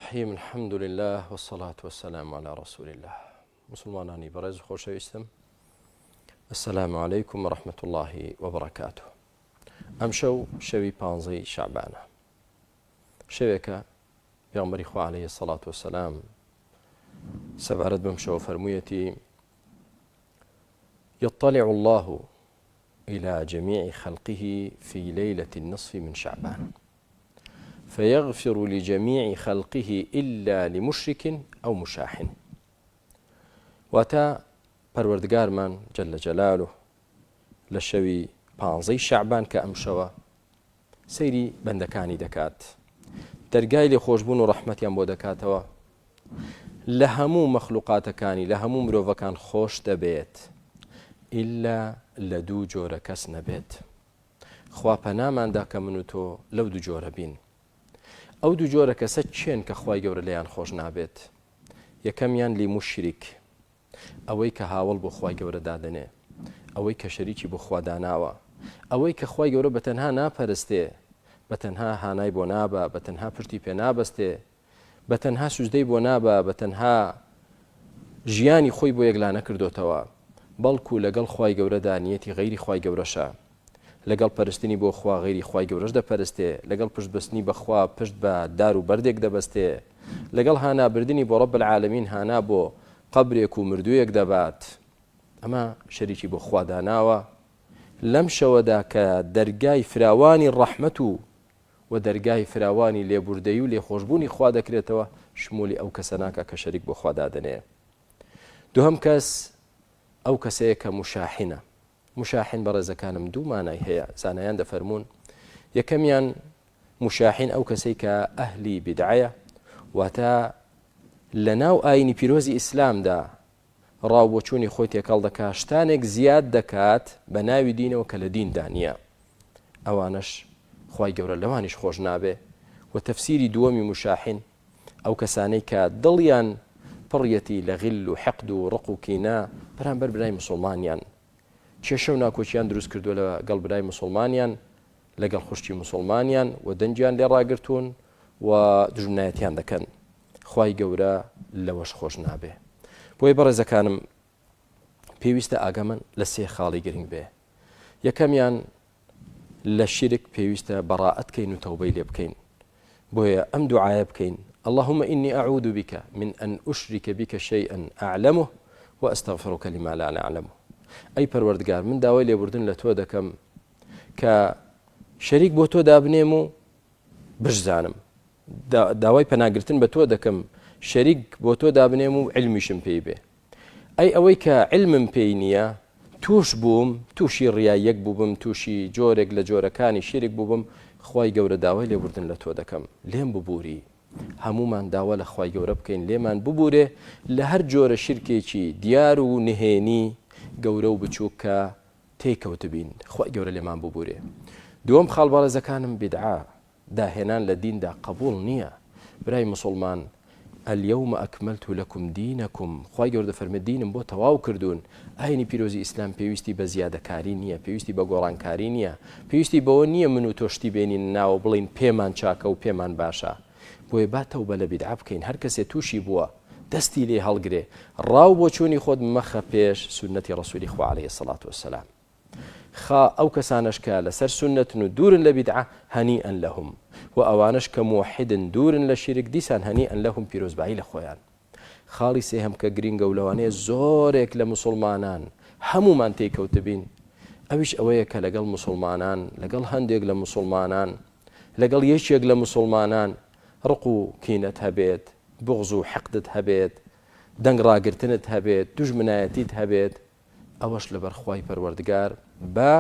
الرحيم الحمد لله والصلاة والسلام على رسول الله. مسلمانانی بەڕێز و خۆشەویستم، السلام عليكم ورحمة الله وبركاته. ئەم شەوی 15 شعبانە، شەوێکە پێغەمبەری خوا عليه الصلاة والسلام سەبارەت بەم شەوە فەرموویەتی: يطلع الله إلى جميع خلقه في ليلة النصف من شعبان فيغفر لجميع خلقه إلا لمشرك أو مشاح. واتا پەروەردگارمان جل جلاله لە شەوی 15 شعبان کە ئەم شەوە سەیری بەندەکانی دەکات، دەرگای لێخۆشبوون و ڕەحمەتیان بۆ دەکاتەوە، لە هەموو مەخلوقاتەکانی لە هەموو مرۆڤەکان خۆش دەبێت ئیلا لە دوو جۆرە کەس نەبێت. خوا پەناماندا کە من و تۆ لەو دوو جۆرە بین. ئەو دوو جۆرە کەسە چێن کە خوای گەورە لێیان خۆش نابێت؟ یەکەمیان لی مشریک، ئەوەی کە هاوڵ بۆ خوای گەورە دادەنێ، ئەوەی کە شەریکی بۆ خوا داناوە، ئەوەی کە خوای گەورە بەتەنها ناپەرستێ، بەتەنها هانای بۆ نابە، بەتەنها پشتی پێ نابەستێ، بەتەنها سوزدەی بۆ نابە، بەتەنها ژیانی خۆی بۆ یەکلا نەکردوتەوە، بەڵکو لەگەڵ خوای گەورەدا نیەتی غەیری خوای گەورەشە، لەگەڵ پەرستنی بۆ خوا غەیری خوای گەورەش دەپەرستێ، لەگەڵ پشتبەستنی بەخوا پشت بە دار و بەردێک دەبەستێ، لەگەڵ هانابردنی بۆ ڕەب العالەمین هانا بۆ قەبرێک و مردوویەک دەبات. ئەمە شەریکی بۆ خوا داناوە لەم شەوەدا کە دەرگای فراوانی ڕەحمەت و دەرگای فراوانی لێبوردەیی و لێخۆشبوونی خوا دەکرێتەوە، شمولی ئەو کەسە ناکە کە شەریک بۆ خوا دادەنێ. دووهەم کەس ئەو کەسەیە کە مشاحینە. مشاحین بەڕێزەکانم دوو مانای هەیە، زانایان دەفەرمون یەکەمیان مشاحین ئەو کەسەی کە ئەهلی بیدعەیە، واتە لە ناو ئاینی پیرۆزی ئیسلامدا ڕاوبۆچوونی خۆی تێکەڵ دەکات، شتانێک زیاد دەکات بە ناوی دینەوە کە لە دیندا نییە. ئەوانش خوای گەورە لەوانیش خۆش نابێ. و تەفسیری دووەمی مشاحین ئەو کەسانەی کە دڵیان پڕیەتی لە غیل و حەقد و ڕق و کینە بەرامبەر برای مسلمانیان، کێشە و ناکۆچیان دروست کردووە لەگەڵ برای مسلمانیان، لەگەڵ خوشتی مسلمانیان، و دەنجیان لێ ڕاگرتوون و دژمنایەتیان دەکەن. خوای گەورە لەوەش خۆش نابێ. بۆیە بەڕێزەکانم پێویستە ئاگەمن لە سێ خاڵی گرنگ بێ. یەکەمیان لە شیرک پێویستە بەڕائەت بکەین و تەوبەی لێ بکەین. بۆیە ئەم دوعایە بکەین: اللهم إني أعوذ بك من أن أشرك بك شيئا أعلمه وأستغفرك لما لا نعلمه. ئەی پەروەردگار، من داوای لێبوردن لە تۆ دەکەم کە شەریک بۆ تۆ دابنێم و بشزانم، داوای پەناگرتن بە تۆ دەکەم شەریک بۆ تۆ دابنێم و علمیشم پێی بێ. ئەی ئەوەی کە علمم پێی نییە، توش بووم، تووشی ڕیایەک بووبم، تووشی جۆرێک لە جۆرەکانی شیرک بووبم، خوای گەورە داوای لێبوردن لە تۆ دەکەم لێم ببووری. هەمومان داوا لە خوای گەورە بکەین لێمان ببوورێ لە هەر جۆرە شیرکێکی دیار و نهێنی گەورە و بچووک کە تێکەوت بین، خوای گەورە لێمان ببوورێ. دووەم خاڵ بەڕێزەکانم، بیدعا داهێنان لە دیندا قبول نییە. برای مسلمان، اليوم أكملت لكم دينكم، خوای گەورە دەفەرمێ دینم بۆ تەواو کردوون. ئاینی پیرۆزی ئیسلام پێویستی بە زیادەکاری نییە، پێویستی بە گۆڕانکاری نییە، پێویستی بەوە نییە من و تۆشتی بێنین ناوە بڵین پێمان چاکە و پێمان باشە. بۆیە با تەوبە لە بیدعا بکەین. هەر کەسێ تووشی بووە دەستی لێ هەڵگرێ، ڕاو بۆ چوونی خۆت مەخە پێش سنەتی ڕەسوولی خوا عليه الصلاة والسلام. خا ئەو کەسانش کە لەسەر سنەتن و دوورن لە بیدعا هەنیئەن لەهم، و ئەوانش کە موحدن دوورن لە شیرک دیسان هەنیئەن لەهم، پیرۆزبایی لە خۆیان. خاڵی سێهەم کە گرینگە و لەوانەیە زۆرێک لە مسلمانان هەمومان تێکەوتە بین، ئەویش ئەوەیە کە لەگەڵ مسلمانان، لەگەڵ هەندێک لە مسلمانان، لەگەڵ یەکێک لە مسلمانان ڕق و کینەت هەبێت، بغز و حەقدت هەبێت، دەنگ ڕاگرتنت هەبێت، دوژمنایەتیت هەبێت. ئەوەش لەبەر خوای پەروەردگار بە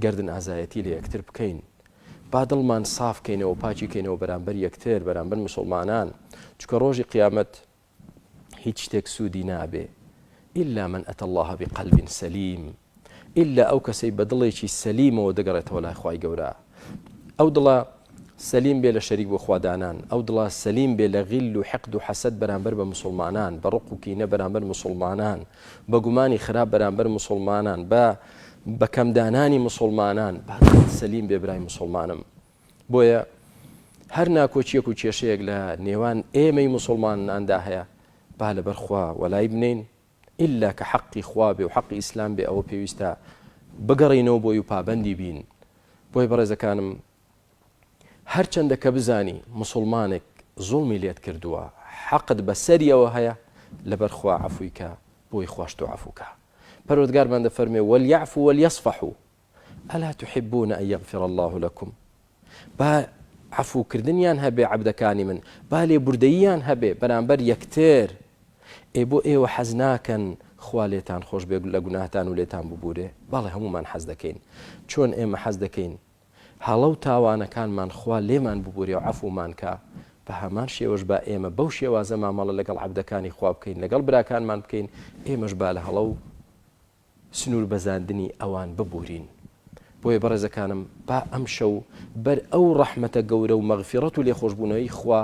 گەردن ئازایەتی لە یەکتر بکەین، با دڵمان ساف کەینەوە، پاچی کەینەوە بەرامبەر یەکتر، بەرامبەر مسلمانان. چکە ڕۆژی قیامەت هیچ شتێک سوودی نابێ ئیلا من ئەتە الله بقەلب سەلیم، ئیلا ئەو کەسەی بە دڵێکی سەلیمەوە دەگەڕێتەوە لای خوای گەورە. ئەو دڵە سەلیم بێ لە شەریک بۆ خوادانان، ئەو دڵە سەلیم بێ لە غیل و حەقد و حەسەد بەرامبەر بە مسلمانان، بە ڕق و کینە بەرامبەر مسلمانان، بە گومانی خراپ بەرامبەر مسلمانان، بە کەمدانانی مسلمانان، با سەلیم بێ برای مسلمانم. بۆیە هەر ناکۆچیەک و کێشەیەک لە نێوان ئێمەی مسلماناندا هەیە با لەبەر خوا وەلای بنین ئللا کە حەقی خوا بێ و حەقی ئیسلام بێ ئەوە پێویستە بگەڕینەوە بۆی و پابەندی بین. بۆی بەڕێزەکانم هەرچەندە کە بزانی مسلمانێک زوڵمی لێت کردووە حەقت بەسەریەوە هەیە لەبەر خوا عەفوی کە بۆی خواشت و عەفوکە. پەروەردگارمان دەفەرمێ وەلیعفوا وەلیەصفحوا ئەلا تحبون ئەن یەغفر الله لەکم. با عەفوکردنیان هەبێ عەبدەکانی من، با لێبوردەییان هەبێ بەرامبەر یەکتر. بۆ ئێوە حەز ناکەن خوا لێتان خۆش بێ لە گوناهتان و لێتان ببوورێ؟ بەڵێ هەمومان حەز دەکەین. چۆن ئێمە حەز دەکەین هەڵە و تاوانەکانمان خوا لێمان ببوورێ و عەفومان کە، بە هەمان شێوەش با ئێمە بەو شێوازە مامەڵە لەگەڵ عەبدەکانی خوا بکەین، لەگەڵ براکانمان بکەین، ئێمەش با لە هەڵە و سنوور بەزاندنی ئەوان ببوورین. بۆیە بەڕێزەکانم با ئەم شەو بەر ئەو ڕەحمەتە گەورە و مەغفیرەت و لێخۆشبوونەوەی خوا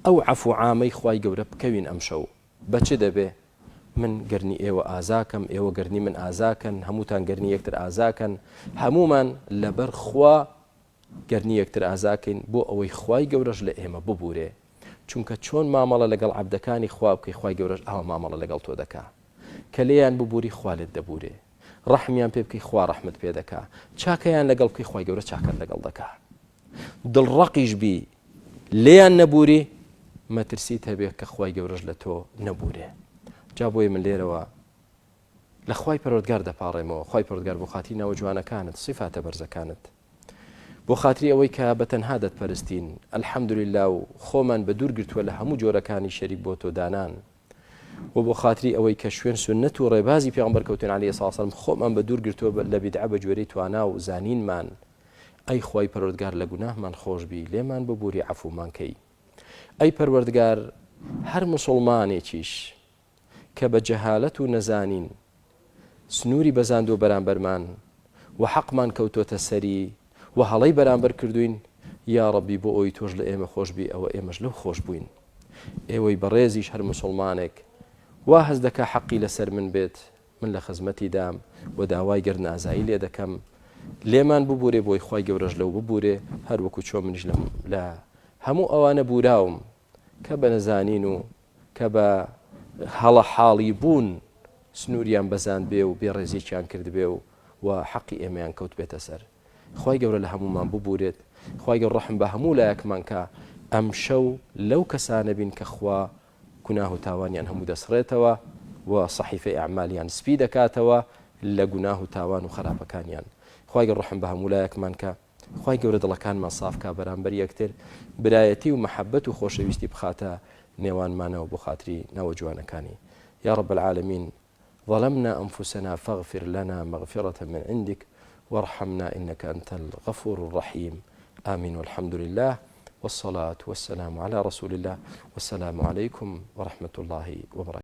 ئەو عەفو عامەی خوای گەورە بکەوین ئەم شەو. بەچ دەبێ؟ من گەرنی ئێوە ئازاکەم، ئێوە گەرنی من ئازاکەن، هەمووتان گەرنی یەکتر ئازاکەن، هەمومان لەبەر خوا گەرنی یەکتر ئازاکەین بۆ ئەوەی خوای گەورەش لە ئێمە ببوورێ. چونکە چۆن مامەڵە لەگەڵ عەبدەکانی خوا بکەی خوای گەورەش ئەوە مامەڵە لەگەڵ تۆ دەکا. کە لێیان ببووری خوا لێت دەبوورێ، ڕەحمیان پێ بکەی خوا ڕەحمت پێ دەکا، چاکەیان لەگەڵ بکەی خوای گەورە چاکەت لەگەڵ دەکا. دڵڕەقیش بی لێیان نەبووری مەترسیت هەبێ کە خوای گەورەش لە تۆ نەبوورێ. جا بۆی من لێرەوە لە خوای پەروەردگار دەپاڕێمەوە. خوای پەروەردگار بۆ خاتری ناوە جوانەکانت، سیفاتە بەرزەکانت، بۆ خاتری ئەوەی کە بەتەنها دەتپەرستین ئەلحەمدولیلا و خۆمان بە دوور گرتووە لە هەموو جۆرەکانی شەریک بۆ تۆ دانان، و بۆ خاتری ئەوەی کە شوێن سونەت و ڕێبازی پێغەمبەر کەوتین عەلەیهی سڵاو وسەلام خۆمان بە دوور گرتووە لە بیدعە بە جوێرەی توانا و زانینمان. ئەی خوای پەروەردگار لە گوناهمان خۆش بی، لێمان ببووری عەفومان کەی. ئەی پەروەردگار هەر موسڵمانێکیش کە بە جەهالەت و نەزانین سنووری بەزاندووە بەرامبەرمان و حەقمان کەوتۆتە سەری و هەڵەی بەرامبەر کردوین، یا ڕەبی بۆ ئەوی تۆش لە ئێمە خۆش بی ئەوە ئێمەش لەو خۆش بووین. ئێوەی بەڕێزیش هەر موسڵمانێک وا هەز دەکا حەقی لەسەر من بێت، من لە خزمەتی دام و داوای گەرن ئازایی لێ دەکەم، لێمان ببوورێ بۆی خوای گەورەش لەو ببوورێ، هەر وەکو چۆن منیش لە هەموو ئەوانە بوراوم کە بە نەزانین و کە بە هەڵە حاڵی بوون سنووریان بەزاند بێ و بێڕێزییان کرد بێ و حەقی ئێمەیان کەوت بێتە سەر. خوای گەورە لە هەمومان ببوورێت، خوای گەورە ڕەحم بە هەموو لایەکمان کە ئەم شەو لەو کەسانە بین کە خوا گوناه و تاوانیان هەموو دەسڕێتەوە و صحیفەی ئەعمالیان سپی دەکاتەوە لە گوناه و تاوان و خراپەکانیان. خوای گەورە ڕەحم بە هەموو لایەکمان کە خوای گەورە دڵەکانمان سافکا بەرامبەر یەکتر، برایەتی و مەحەبەت و خۆشەویستی بخاتە نێوانمانەوە بۆ خاتری ناوە جوانەکانی. يا رب العالمين ظلمنا أنفسنا فاغفر لنا مغفرة من عندك وارحمنا إنك أنت الغفور الرحيم. آمين والحمد لله والصلاة والسلام على رسول الله والسلام عليكم ورحمة الله وبركاته.